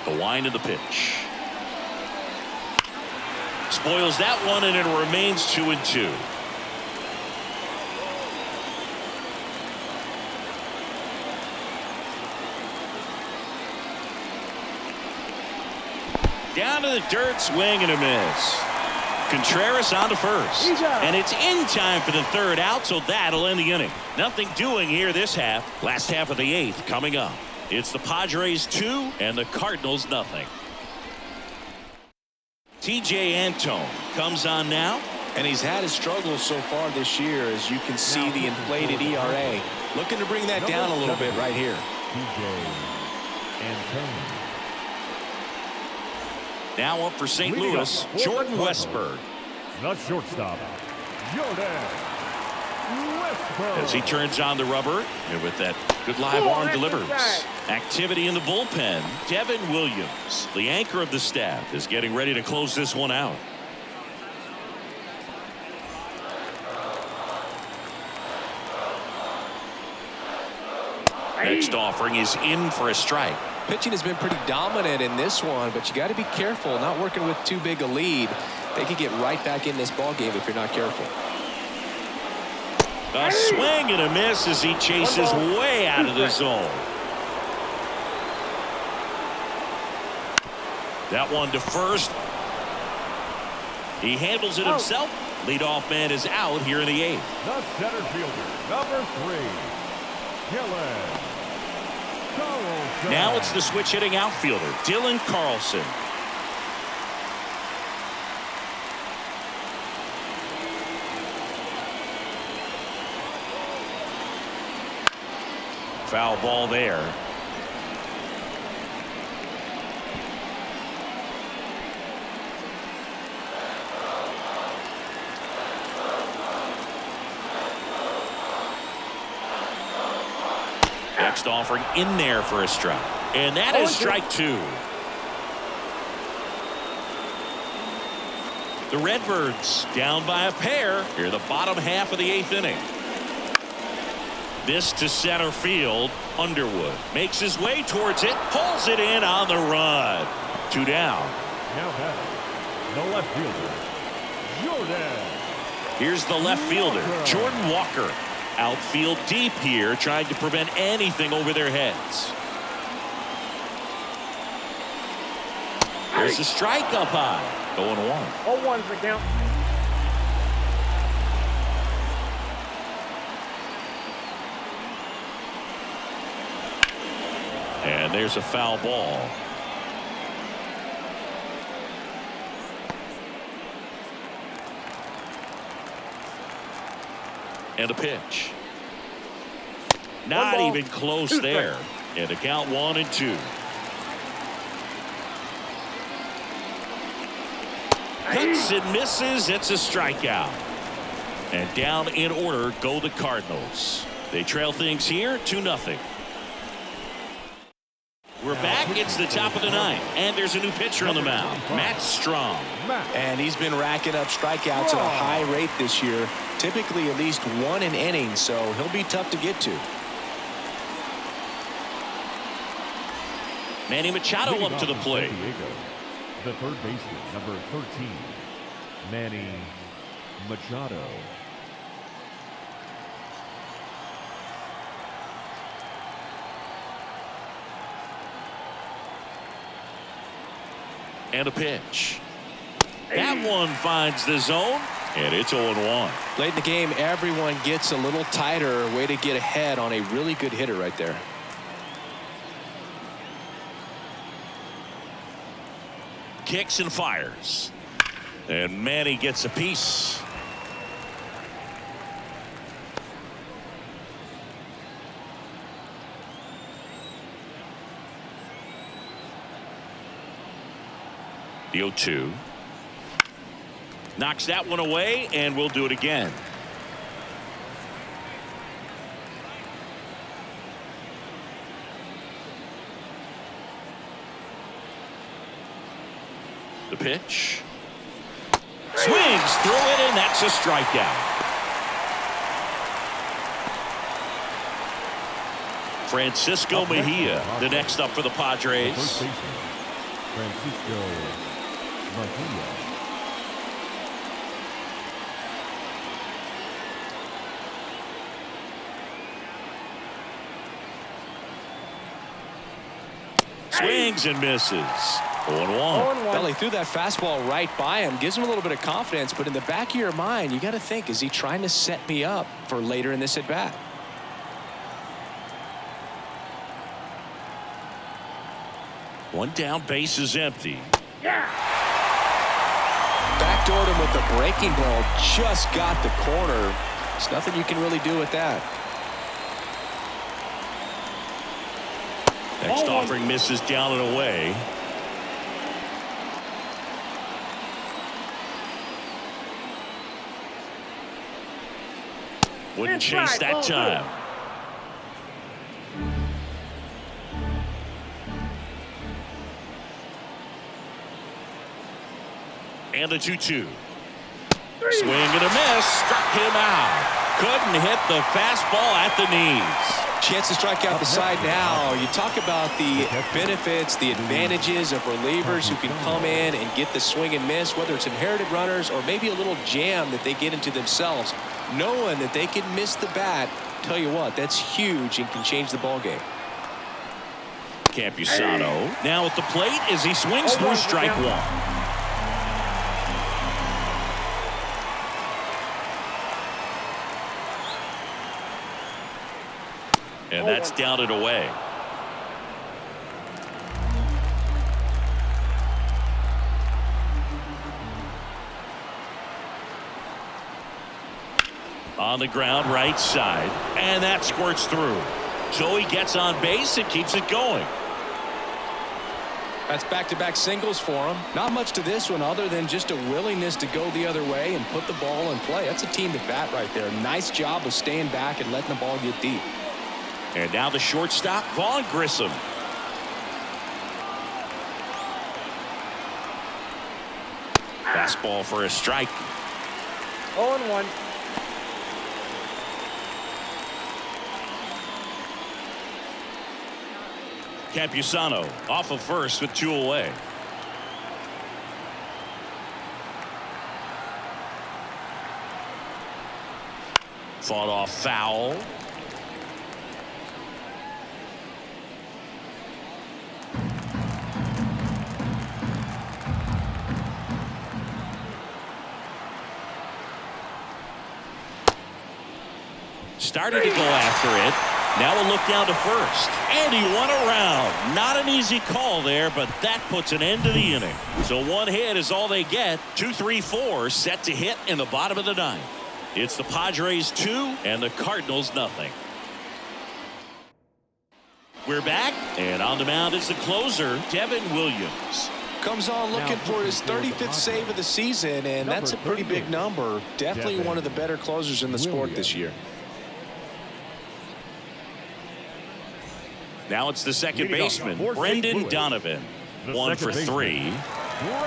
The wind of the pitch. Spoils that one, and it remains 2-2. Down to the dirt, swing and a miss. Contreras on to first. And it's in time for the 3rd out, so that'll end the inning. Nothing doing here this half. Last half of the 8th coming up. It's the Padres 2 and the Cardinals nothing. TJ Antone comes on now. And he's had his struggles so far this year, as you can see the inflated ERA. Looking to bring that down a little bit right here. TJ Antone. Now up for St. Louis, Jordan Westburg. The shortstop, Jordan Westburg. As he turns on the rubber, and with that good live arm delivers. Activity in the bullpen. Devin Williams, the anchor of the staff, is getting ready to close this one out. Next offering is in for a strike. Pitching has been pretty dominant in this one, but you got to be careful not working with too big a lead. They could get right back in this ball game if you're not careful. A swing and a miss as he chases way out of the zone. That one to first. He handles it himself. Leadoff man is out here in the 8th. The center fielder, number 3, Dylan Carlson. Now it's the switch hitting outfielder, Dylan Carlson. Foul ball there. Next offering in there for a strike. And that is strike 2. The Redbirds down by a pair here in the bottom half of the 8th inning. This to center field. Underwood makes his way towards it, pulls it in on the run. 2 down. Now batting, the left fielder, Jordan. Here's the left fielder, Jordan Walker. Outfield deep here, trying to prevent anything over their heads. There's a strike up high. 0-1. 0-1's the count. And there's a foul ball. And a pitch. Not even close there. And a count 1-2. Cuts and misses. It's a strikeout. And down in order go the Cardinals. They trail things here 2-0. We're back. It's the top of the 9th. And there's a new pitcher on the mound. Matt Strong. And he's been racking up strikeouts at a high rate this year. Typically at least 1 an inning, so he'll be tough to get to. Manny Machado up to the plate. The third baseman, number 13, Manny Machado. And a pitch. That one finds the zone, and it's 0-1. Late in the game, everyone gets a little tighter. Way to get ahead on a really good hitter right there. Kicks and fires. And Manny gets a piece. The 0-2. Knocks that one away, and we'll do it again. The pitch. Swings through it, and that's a strikeout. Francisco Mejia, the next up for the Padres. Francisco Mejia. Swings and misses. 0-1. Well, he threw that fastball right by him. Gives him a little bit of confidence, but in the back of your mind, you got to think, is he trying to set me up for later in this at bat? One down, base is empty. Backdoored him with the breaking ball. Just got the corner. There's nothing you can really do with that. Next offering misses down and away. Wouldn't chase that time. And a 2-2. Swing and a miss. Struck him out. Couldn't hit the fastball at the knees. Chance to strike out the side now. You talk about the benefits, the advantages of relievers who can come in and get the swing and miss, whether it's inherited runners or maybe a little jam that they get into themselves. Knowing that they can miss the bat, tell you what, that's huge and can change the ball game. Campusano now at the plate as he swings through strike 1. And that's down and away. On the ground, right side, and that squirts through. So he gets on base and keeps it going. That's back-to-back singles for him. Not much to this one other than just a willingness to go the other way and put the ball in play. That's a team to bat right there. Nice job of staying back and letting the ball get deep. And now the shortstop, Vaughn Grissom. Fastball for a strike. 0-1. Campusano off of first with 2 away. Fought off foul. Started to go after it. Now a look down to first. And he won around. Not an easy call there, but that puts an end to the inning. So 1 hit is all they get. 2, 3, 4 set to hit in the bottom of the 9th. It's the Padres 2 and the Cardinals nothing. We're back, and on the mound is the closer, Devin Williams. Comes on looking for his 35th save of the season, and that's a pretty big number. Definitely one of the better closers in the sport this year. Now it's the second baseman, Brendan Donovan. 1 for 3.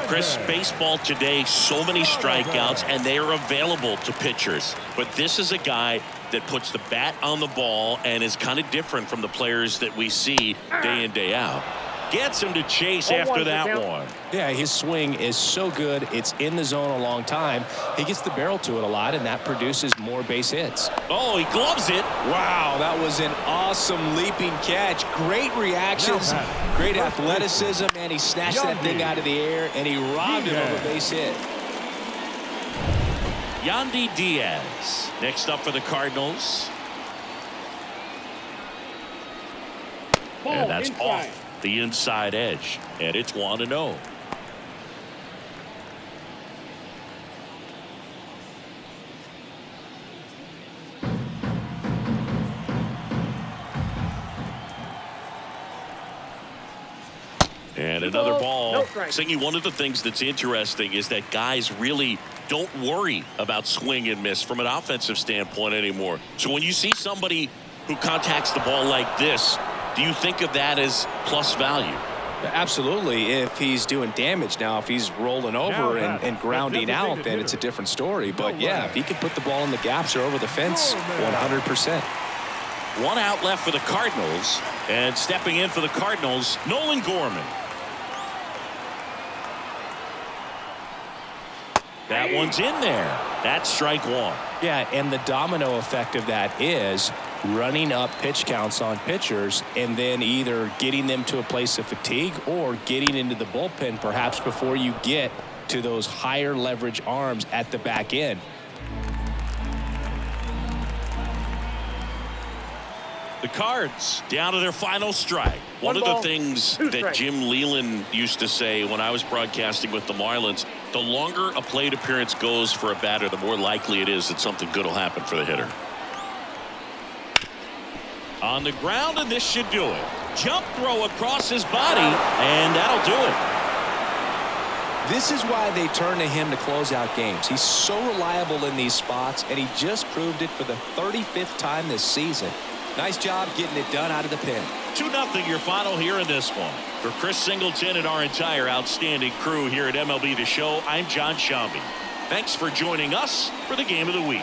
Chris, baseball today, so many strikeouts, and they are available to pitchers. But this is a guy that puts the bat on the ball and is kind of different from the players that we see day in, day out. Gets him to chase after that one. Yeah, his swing is so good. It's in the zone a long time. He gets the barrel to it a lot, and that produces more base hits. Oh, he gloves it. Wow, that was an awesome leaping catch. Great reactions, great athleticism, and he snatched that thing out of the air, and he robbed him of a base hit. Yandy Diaz next up for the Cardinals. And that's off the inside edge, and it's 1-0. And another ball. Singy, one of the things that's interesting is that guys really don't worry about swing and miss from an offensive standpoint anymore. So when you see somebody who contacts the ball like this, do you think of that as plus value? Absolutely, if he's doing damage. Now, if he's rolling over and grounding out, then it's a different story. But, yeah, if he can put the ball in the gaps or over the fence, 100%. 1 out left for the Cardinals. And stepping in for the Cardinals, Nolan Gorman. That one's in there. That's strike 1. Yeah, and the domino effect of that is running up pitch counts on pitchers and then either getting them to a place of fatigue or getting into the bullpen perhaps before you get to those higher leverage arms at the back end. The Cards down to their final strike. One of the things that Jim Leland used to say when I was broadcasting with the Marlins, the longer a plate appearance goes for a batter, the more likely it is that something good will happen for the hitter. On the ground, and this should do it. Jump throw across his body, and that'll do it. This is why they turn to him to close out games. He's so reliable in these spots, and he just proved it for the 35th time this season. Nice job getting it done out of the pen. 2-0 your final here in this one. For Chris Singleton and our entire outstanding crew here at MLB The Show, I'm John Shambi. Thanks for joining us for the Game of the Week.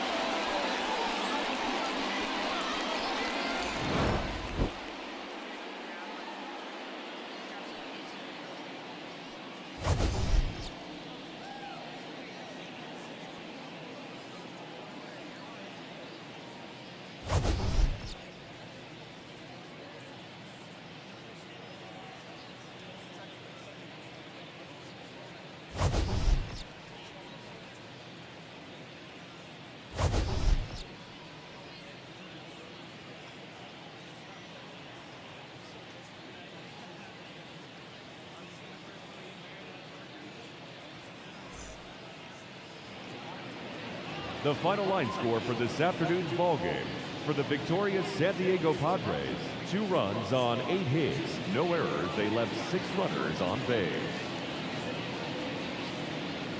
The final line score for this afternoon's ball game. For the victorious San Diego Padres, 2 runs on 8 hits, no errors. They left 6 runners on base.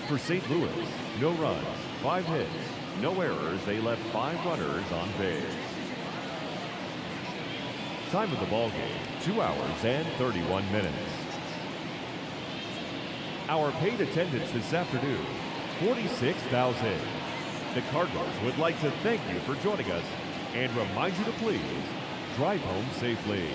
For St. Louis, no runs, 5 hits, no errors. They left 5 runners on base. Time of the ball game, 2 hours and 31 minutes. Our paid attendance this afternoon, 46,000. The Cardinals would like to thank you for joining us and remind you to please drive home safely.